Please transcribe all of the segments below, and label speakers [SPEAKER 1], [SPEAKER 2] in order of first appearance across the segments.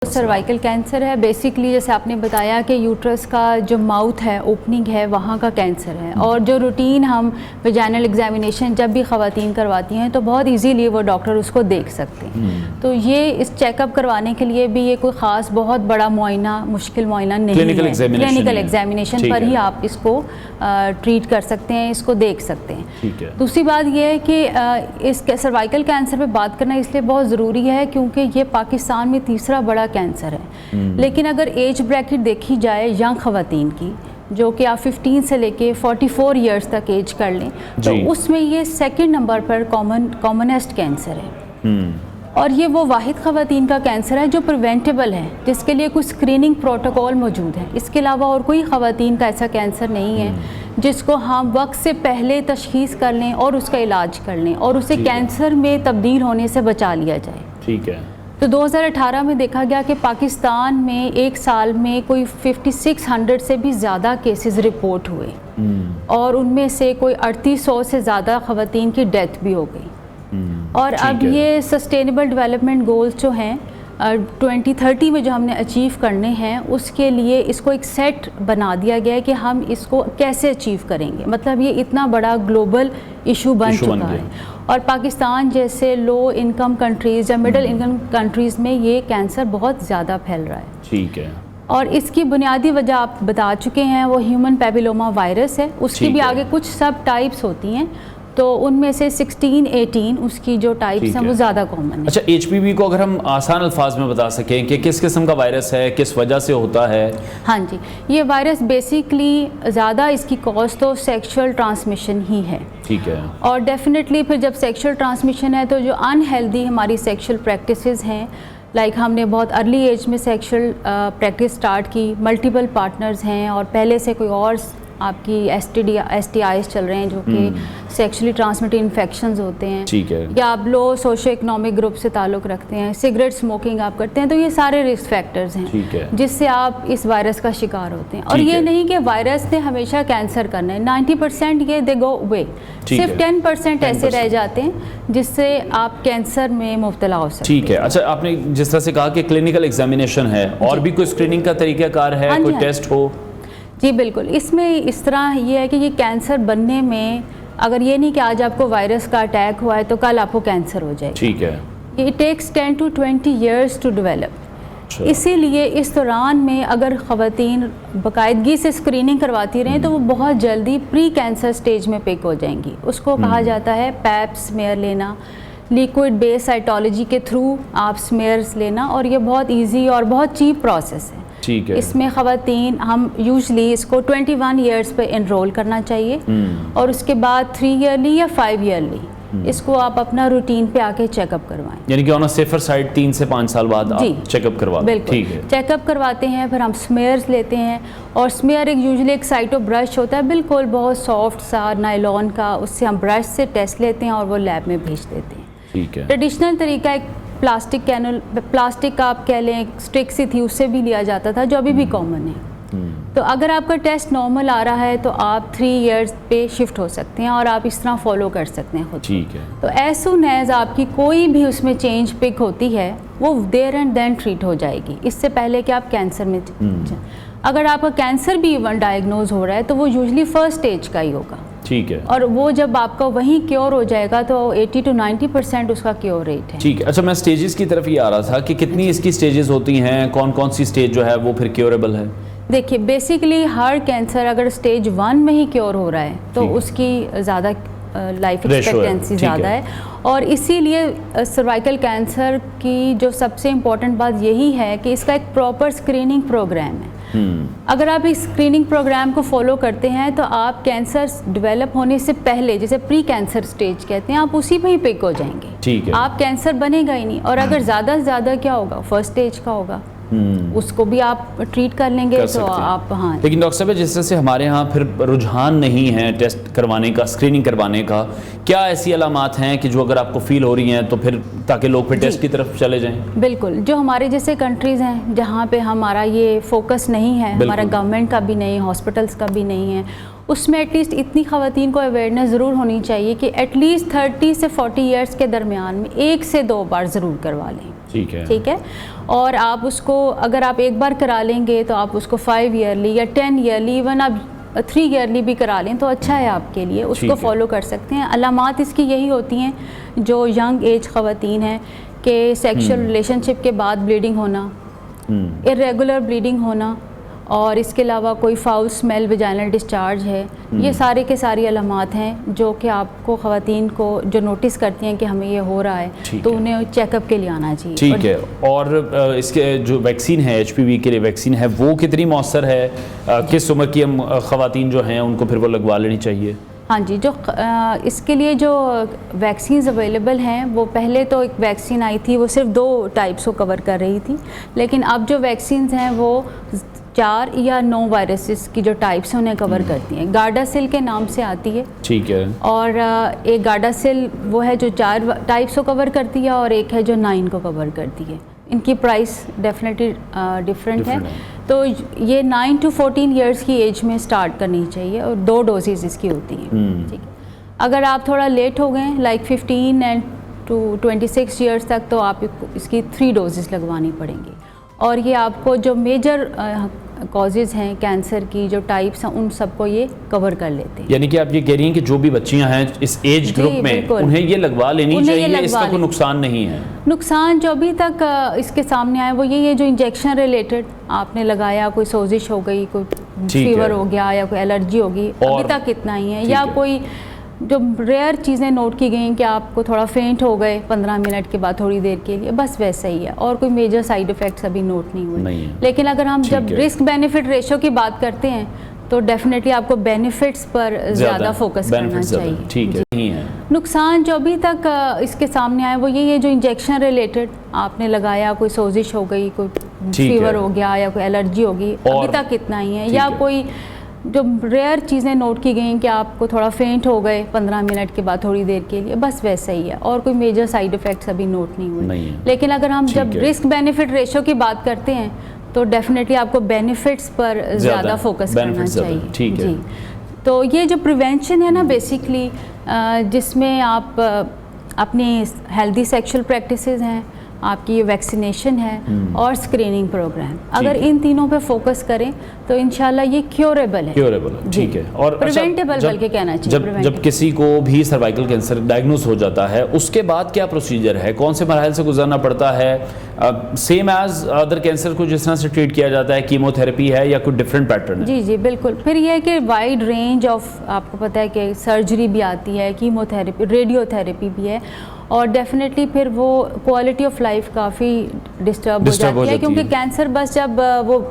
[SPEAKER 1] Cervical cancer है basically, जैसे आपने बताया कि यूट्रस का जो माउथ है, ओपनिंग है, वहाँ का कैंसर है। और जो रूटीन हम वेजाइनल एग्जामिनेशन जब भी ख़वातीन करवाती हैं तो बहुत इजीली वो डॉक्टर उसको देख सकते हैं। तो ये इस चेकअप करवाने के लिए भी ये कोई ख़ास बहुत बड़ा मुआयना, मुश्किल मुआयना नहीं है। क्लिनिकल एग्जामिनेशन पर ही आप इसको ट्रीट कर सकते हैं, इसको देख सकते हैं। दूसरी बात यह है कि इस सर्वाइकल कैंसर पर बात करना इसलिए बहुत ज़रूरी है क्योंकि ये पाकिस्तान में तीसरा बड़ा कैंसर है। लेकिन अगर एज ब्रैकेट देखी जाए यंग खवातीन की, जो कि आप 15 से लेके 44 इयर्स तक एज कर लें, तो उसमें ये सेकंड नंबर पर कॉमनेस्ट कैंसर है। और ये वो वाहिद खवातीन का कैंसर है जो प्रिवेंटेबल है, जिसके लिए कुछ स्क्रीनिंग प्रोटोकॉल मौजूद है। इसके अलावा और कोई खवातीन का ऐसा कैंसर नहीं है जिसको हम वक्त से पहले तशखीस कर लें और उसका इलाज कर लें और उसे कैंसर में तब्दील होने से बचा लिया जाए।
[SPEAKER 2] ठीक है।
[SPEAKER 1] तो 2018 में देखा गया कि पाकिस्तान में एक साल में कोई 5600 से भी ज़्यादा केसेस रिपोर्ट हुए और उनमें से कोई 3800 से ज़्यादा खवातीन की डेथ भी हो गई। और अब ये सस्टेनेबल डेवलपमेंट गोल्स जो हैं 2030 में जो हमने अचीव करने हैं, उसके लिए इसको एक सेट बना दिया गया है कि हम इसको कैसे अचीव करेंगे। मतलब ये इतना बड़ा ग्लोबल इशू बन चुका है और पाकिस्तान जैसे लो इनकम कंट्रीज़ या मिडिल इनकम कंट्रीज़ में ये कैंसर बहुत ज़्यादा फैल रहा है।
[SPEAKER 2] ठीक है।
[SPEAKER 1] और इसकी बुनियादी वजह आप बता चुके हैं, वो ह्यूमन पैपिलोमा वायरस है। उसकी भी आगे कुछ सब टाइप्स होती हैं, तो उनमें से 16-18 उसकी जो टाइप्स हैं वो ज़्यादा कॉमन है।
[SPEAKER 2] अच्छा, HPV को अगर हम आसान अल्फाज में बता सकें कि किस किस्म का वायरस है, किस वजह से होता है?
[SPEAKER 1] हाँ जी, ये वायरस बेसिकली ज़्यादा इसकी कॉज तो सेक्सुअल ट्रांसमिशन ही है।
[SPEAKER 2] ठीक है।
[SPEAKER 1] और डेफिनेटली फिर जब सेक्सुअल ट्रांसमिशन है तो जो अनहेल्दी हमारी सेक्सुअल प्रैक्टिसेस हैं, लाइक हमने बहुत अर्ली एज में सेक्सुअल प्रैक्टिस स्टार्ट की, मल्टीपल पार्टनर्स हैं और पहले से कोई और आपकी STIs चल रहे हैं जो कि सेक्सुअली ट्रांसमिटेड इन्फेक्शंस होते हैं।
[SPEAKER 2] ठीक है।
[SPEAKER 1] या आप लो सोशो इकोनॉमिक ग्रुप से ताल्लुक़ रखते हैं, सिगरेट स्मोकिंग आप करते हैं, तो ये सारे रिस्क फैक्टर्स हैं जिससे आप इस वायरस का शिकार होते हैं। और ये नहीं कि वायरस ने हमेशा कैंसर करना है, 90% ये दे गो वे, सिर्फ 10% ऐसे रह जाते हैं जिससे आप कैंसर में मुब्तला हो सकते हैं।
[SPEAKER 2] ठीक है। अच्छा, आपने जिस तरह से कहा कि क्लिनिकल एग्जामिनेशन है, और भी कोई स्क्रीनिंग का तरीक़ाकार है? कोई टेस्ट हो? जी
[SPEAKER 1] बिल्कुल। इसमें इस तरह ये है कि ये कैंसर बनने में, अगर ये नहीं कि आज आपको वायरस का अटैक हुआ है तो कल आपको कैंसर हो जाएगा।
[SPEAKER 2] ठीक है।
[SPEAKER 1] It takes 10 to 20 years to develop. इसीलिए इस दौरान में अगर ख़वातीन बाकायदगी से स्क्रीनिंग करवाती रहें तो वो बहुत जल्दी प्री कैंसर स्टेज में पिक हो जाएंगी। उसको कहा जाता है पैप स्मेयर लेना, लिक्विड बेस साइटोलॉजी के थ्रू आप स्मेयर्स लेना, और ये बहुत ईजी और बहुत चीप प्रोसेस है।
[SPEAKER 2] ठीक है।
[SPEAKER 1] इसमें ख़वातीन हम यूजली इसको 21 ईयर्स पे इनरोल करना चाहिए और उसके बाद 3 ईयरली या 5 ईयरली इसको आप अपना रूटीन पे आके चेकअप करवाएं।
[SPEAKER 2] यानी कि ऑन अ सेफर साइड 3 से 5 साल बाद आप चेकअप करवा दें। ठीक है।
[SPEAKER 1] चेकअप करवाते हैं, फिर हम स्मेयर्स लेते हैं और स्मेयर यूजली एक साइटो ब्रश होता है, बिल्कुल बहुत सॉफ्ट सा नायलॉन का, उससे हम ब्रश से टेस्ट लेते हैं और वो लैब में भेज देते हैं।
[SPEAKER 2] ठीक है।
[SPEAKER 1] ट्रेडिशनल तरीका एक प्लास्टिक कैनल, प्लास्टिक का आप कह लें स्टिक सी थी, उससे भी लिया जाता था, जो अभी भी कॉमन है। तो अगर आपका टेस्ट नॉर्मल आ रहा है तो आप 3 इयर्स पे शिफ्ट हो सकते हैं और आप इस तरह फॉलो कर सकते हैं खुद।
[SPEAKER 2] ठीक है।
[SPEAKER 1] तो एज सून एज आपकी कोई भी उसमें चेंज पिक होती है वो देयर एंड देन ट्रीट हो जाएगी, इससे पहले कि आप कैंसर में अगर आपका कैंसर भी इवन डायग्नोज हो रहा है तो वो यूजली फर्स्ट स्टेज का ही होगा।
[SPEAKER 2] ठीक है।
[SPEAKER 1] और वो जब आपका वहीं क्योर हो जाएगा तो 80 to 90% उसका क्योर रेट है।
[SPEAKER 2] ठीक है। अच्छा, मैं स्टेजेस की तरफ ये आ रहा था कि कितनी इसकी स्टेजेस होती हैं, कौन कौन सी स्टेज जो है वो फिर क्योरेबल है?
[SPEAKER 1] देखिए, बेसिकली हर कैंसर अगर स्टेज 1 में ही क्योर हो रहा है तो उसकी ज़्यादा लाइफ एक्सपेक्टेंसी ज़्यादा है। और इसीलिए सर्वाइकल कैंसर की जो सबसे इम्पोर्टेंट बात यही है कि इसका एक प्रॉपर स्क्रीनिंग प्रोग्राम है। अगर आप इस स्क्रीनिंग प्रोग्राम को फॉलो करते हैं तो आप कैंसर डेवलप होने से पहले, जैसे प्री कैंसर स्टेज कहते हैं, आप उसी में ही पिक हो जाएंगे।
[SPEAKER 2] ठीक है।
[SPEAKER 1] आप कैंसर बनेगा ही नहीं। और अगर ज़्यादा से ज़्यादा क्या होगा, फर्स्ट स्टेज का होगा, उसको भी आप ट्रीट कर लेंगे तो आप। हाँ।
[SPEAKER 2] लेकिन डॉक्टर साहब, जिस तरह से हमारे यहाँ फिर रुझान नहीं है टेस्ट करवाने का, स्क्रीनिंग करवाने का, क्या ऐसी अलामात हैं कि जो अगर आपको फील हो रही हैं तो फिर ताकि लोग फिर टेस्ट की तरफ चले जाएं?
[SPEAKER 1] बिल्कुल। जो हमारे जैसे कंट्रीज़ हैं जहाँ पे हमारा ये फोकस नहीं है, हमारा गवर्नमेंट का भी नहीं, हॉस्पिटल्स का भी नहीं है, उसमें एटलीस्ट इतनी ख़वातीन को अवेयरनेस ज़रूर होनी चाहिए कि एटलीस्ट 30 से 40 ईयर्स के दरमियान में 1 से 2 बार ज़रूर करवा लें।
[SPEAKER 2] ठीक है।
[SPEAKER 1] ठीक है, और आप उसको अगर आप एक बार करा लेंगे तो आप उसको 5 ईयरली या 10 ईयरली, इवन आप 3 ईयरली भी करा लें तो अच्छा है आपके लिए, उसको फॉलो कर सकते हैं। अलामात इसकी यही होती हैं जो यंग एज ख़वातीन हैं कि सेक्शुअल रिलेशनशिप के बाद ब्लीडिंग होना, इर्रेगुलर ब्लीडिंग होना, और इसके अलावा कोई फाउल स्मेल, वेजाइनल डिस्चार्ज है, ये सारे के सारी अलामात हैं जो कि आपको ख़वातीन को जो नोटिस करती हैं कि हमें ये हो रहा है तो उन्हें चेकअप के लिए आना चाहिए।
[SPEAKER 2] ठीक है। और इसके जो वैक्सीन है, HPV के लिए वैक्सीन है, वो कितनी मौसर है? किस उम्र की हम ख़वातीन जो हैं उनको फिर वो लगवा लेनी चाहिए?
[SPEAKER 1] हाँ जी, जो इसके लिए जो वैक्सीन्स अवेलेबल हैं, वो पहले तो एक वैक्सीन आई थी वो सिर्फ 2 टाइप्स को कवर कर रही थी, लेकिन अब जो वैक्सीन्स हैं वो 4 या 9 वायरसेस की जो टाइप्स हैं उन्हें कवर करती हैं। गार्डासिल के नाम से आती है।
[SPEAKER 2] ठीक है। और
[SPEAKER 1] एक गार्डासिल वो है जो 4 टाइप्स को कवर करती है, और एक है जो 9 को कवर करती है। इनकी प्राइस डेफिनेटली डिफरेंट है। तो ये 9 to 14 ईयर्स की एज में स्टार्ट करनी चाहिए, और 2 डोजेज़ इसकी होती हैं। ठीक है, अगर आप थोड़ा लेट हो गए लाइक 15 to 26 ईयर्स तक, तो आप इसकी 3 डोजेज़ लगवानी पड़ेंगी। और ये आपको जो मेजर कॉजेज़ हैं कैंसर की, जो टाइप्स हैं, उन सबको ये कवर कर लेते हैं।
[SPEAKER 2] यानी कि आप ये कह रही हैं कि जो भी बच्चियां हैं इस एज ग्रुप में, उन्हें ये लगवा लेनी चाहिए, इसका कोई नुकसान नहीं है? नुकसान
[SPEAKER 1] जो अभी तक इसके सामने आया वो यही है, जो इंजेक्शन रिलेटेड आपने लगाया, कोई सोजिश हो गई, कोई फीवर हो गया, या कोई एलर्जी होगी, अभी तक इतना ही है। या कोई जो रेयर चीज़ें नोट की गई कि आपको थोड़ा फेंट हो गए 15 मिनट के बाद थोड़ी देर के लिए, बस वैसा ही है, और कोई मेजर साइड इफ़ेक्ट्स अभी नोट नहीं हुए। लेकिन अगर हम जब रिस्क बेनिफिट रेशो की बात करते हैं तो डेफिनेटली आपको बेनिफिट्स पर ज़्यादा फोकस करना चाहिए।
[SPEAKER 2] ठीक है। नहीं है
[SPEAKER 1] नुकसान जो अभी तक इसके सामने आया वो यही है, जो इंजेक्शन रिलेटेड आपने लगाया, कोई सोजिश हो गई, कोई फीवर हो गया, या कोई एलर्जी होगी, अभी तक इतना ही है। या कोई जो रेयर चीज़ें नोट की गई कि आपको थोड़ा फेंट हो गए 15 मिनट के बाद थोड़ी देर के लिए, बस वैसा ही है, और कोई मेजर साइड इफ़ेक्ट्स अभी नोट नहीं हुए। लेकिन अगर हम जब रिस्क बेनिफिट रेशो की बात करते हैं तो डेफिनेटली आपको बेनिफिट्स पर ज़्यादा फोकस करना चाहिए।
[SPEAKER 2] ठीक है।
[SPEAKER 1] जी, तो ये जो प्रिवेंशन है ना, बेसिकली जिसमें आप अपनी हेल्दी सेक्शुअल प्रैक्टिसेस हैं, आपकी ये वैक्सीनेशन है और स्क्रीनिंग प्रोग्राम, अगर इन तीनों पे फोकस करें तो इंशाल्लाह ये क्योरेबल है।
[SPEAKER 2] ठीक है। और
[SPEAKER 1] प्रिवेंटेबल बल्कि कहना चाहिए।
[SPEAKER 2] जब किसी को भी सर्वाइकल कैंसर डायग्नोज हो जाता है, उसके बाद क्या प्रोसीजर है, कौन से मराहल से गुजरना पड़ता है? सेम एज अदर कैंसर को जिस तरह से ट्रीट किया जाता है, कीमोथेरेपी है या कोई डिफरेंट पैटर्न है?
[SPEAKER 1] जी जी बिल्कुल। फिर यह है कि वाइड रेंज ऑफ, आपको पता है कि सर्जरी भी आती है, कीमोथेरेपी, रेडियोथेरेपी भी है, और डेफिनेटली फिर वो क्वालिटी ऑफ लाइफ काफ़ी डिस्टर्ब हो जाती है, क्योंकि कैंसर बस जब वो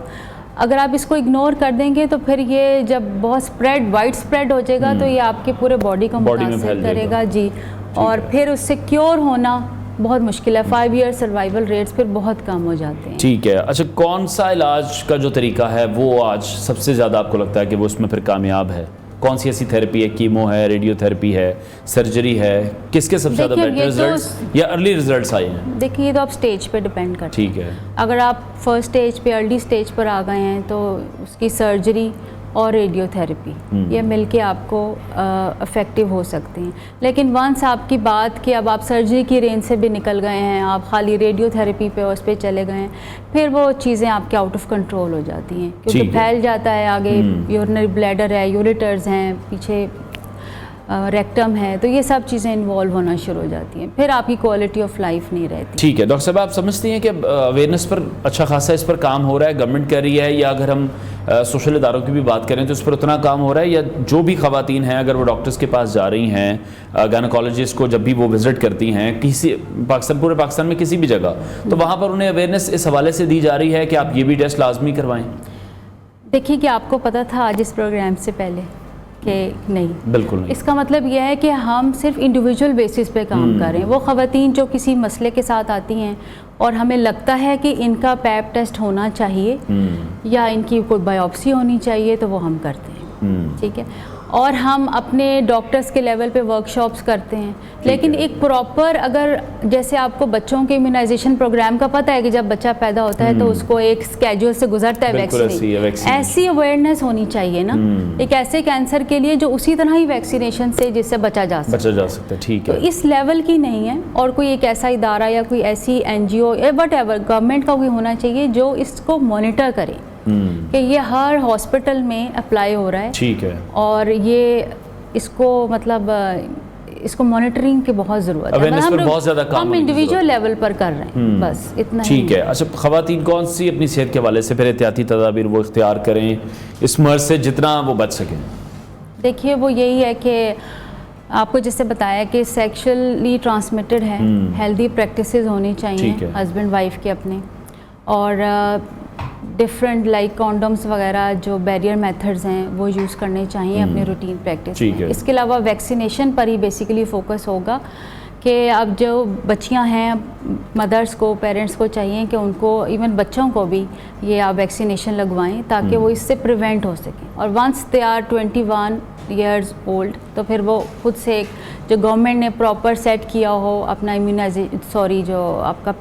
[SPEAKER 1] अगर आप इसको इग्नोर कर देंगे तो फिर ये जब बहुत वाइड स्प्रेड हो जाएगा तो ये आपके पूरे बॉडी को मुतासिर करेगा। जी, और फिर उससे क्योर होना बहुत मुश्किल है। 5 ईयर सर्वाइवल रेट्स फिर बहुत कम हो जाते हैं।
[SPEAKER 2] ठीक है। अच्छा, कौन सा इलाज का जो तरीका है वो आज सबसे ज़्यादा आपको लगता है कि वो उसमें फिर कामयाब है? कौन सी ऐसी थेरेपी है? कीमो है, रेडियोथेरेपी है, सर्जरी है? किसके सबसे ज़्यादा बेटर रिजल्ट्स या अर्ली रिजल्ट्स आए हैं?
[SPEAKER 1] देखिए, ये तो आप स्टेज पे डिपेंड करता है।
[SPEAKER 2] ठीक है।
[SPEAKER 1] अगर आप फर्स्ट स्टेज पे, अर्ली स्टेज पर आ गए हैं तो उसकी सर्जरी और रेडियोथेरेपी ये मिलके आपको इफ़ेक्टिव हो सकते हैं। लेकिन वंस आपकी बात कि अब आप सर्जरी की रेंज से भी निकल गए हैं, आप खाली रेडियोथेरेपी पे उस पर चले गए हैं, फिर वो चीज़ें आपके आउट ऑफ कंट्रोल हो जाती हैं, क्योंकि फैल जाता है आगे, यूरिनरी ब्लैडर है, यूरेटर्स हैं, पीछे रेक्टम है, तो ये सब चीज़ें इन्वॉल्व होना शुरू हो जाती हैं, फिर आपकी क्वालिटी ऑफ लाइफ नहीं रहती।
[SPEAKER 2] ठीक है। डॉक्टर साहब, आप समझती हैं कि अवेयरनेस पर अच्छा खासा इस पर काम हो रहा है, गवर्नमेंट कर रही है, या अगर हम सोशल इदारों की भी बात करें तो इस पर उतना काम हो रहा है, या जो भी ख़वातीन हैं अगर वो डॉक्टर्स के पास जा रही हैं, गायनोकोलॉजिस्ट को जब भी वो विज़िट करती हैं किसी पूरे पाकिस्तान में किसी भी जगह, तो वहाँ पर उन्हें अवेयरनेस इस हवाले से दी जा रही है कि आप ये भी टेस्ट लाजमी करवाएँ?
[SPEAKER 1] देखिए कि आपको पता था आज इस प्रोग्राम से पहले कि नहीं?
[SPEAKER 2] बिल्कुल नहीं।
[SPEAKER 1] इसका मतलब यह है कि हम सिर्फ इंडिविजुअल बेसिस पे काम कर रहे हैं। वो ख़वातीन जो किसी मसले के साथ आती हैं और हमें लगता है कि इनका पैप टेस्ट होना चाहिए या इनकी कोई बायोप्सी होनी चाहिए, तो वो हम करते हैं। ठीक है। और हम अपने डॉक्टर्स के लेवल पे वर्कशॉप्स करते हैं। लेकिन
[SPEAKER 2] है।
[SPEAKER 1] एक प्रॉपर, अगर जैसे आपको बच्चों के इम्यूनाइजेशन प्रोग्राम का पता है कि जब बच्चा पैदा होता है तो उसको एक स्केड्यूल से गुजरता है
[SPEAKER 2] बिल्कुल ऐसी है
[SPEAKER 1] वैक्सीन, ऐसी अवेयरनेस होनी चाहिए ना एक ऐसे कैंसर के लिए जो उसी तरह ही वैक्सीनेशन से जिससे बचा जा सकता है।
[SPEAKER 2] ठीक
[SPEAKER 1] तो
[SPEAKER 2] है।
[SPEAKER 1] इस लेवल की नहीं है, और कोई एक ऐसा इदारा या कोई ऐसी NGO या वट गवर्नमेंट का कोई होना चाहिए जो इसको मॉनिटर करे कि ये हर हॉस्पिटल में अप्लाई हो रहा है।
[SPEAKER 2] ठीक है।
[SPEAKER 1] और ये इसको मतलब इसको मॉनिटरिंग की बहुत ज़रूरत है।
[SPEAKER 2] अवेयरनेस पर बहुत ज़्यादा काम
[SPEAKER 1] हम इंडिविजुअल लेवल पर कर रहे हैं, बस इतना ही।
[SPEAKER 2] ठीक है। अच्छा, ख़वातीन कौन सी अपनी सेहत के हवाले से फिर एहतियाती तदाबीर वो इख्तियार करें इस मर्ज़ से जितना वो बच सकें?
[SPEAKER 1] देखिए, वो यही है कि आपको जैसे बताया कि सेक्सुअली ट्रांसमिटेड है, हेल्दी प्रैक्टिसेस होनी चाहिए हस्बैंड वाइफ के अपने, और डिफरेंट लाइक कॉन्डम्स वगैरह जो बैरियर मेथड्स हैं वो यूज़ करने चाहिए अपने रूटीन प्रैक्टिस में। इसके अलावा वैक्सीनेशन पर ही बेसिकली फोकस होगा कि अब जो बच्चियां हैं, मदर्स को, पेरेंट्स को चाहिए कि उनको, इवन बच्चों को भी ये आप वैक्सीनेशन लगवाएं ताकि वो इससे प्रिवेंट हो सकें। और once they are 21 years old तो फिर वो खुद से, जो गवर्नमेंट ने प्रॉपर सेट किया हो अपना जो आपका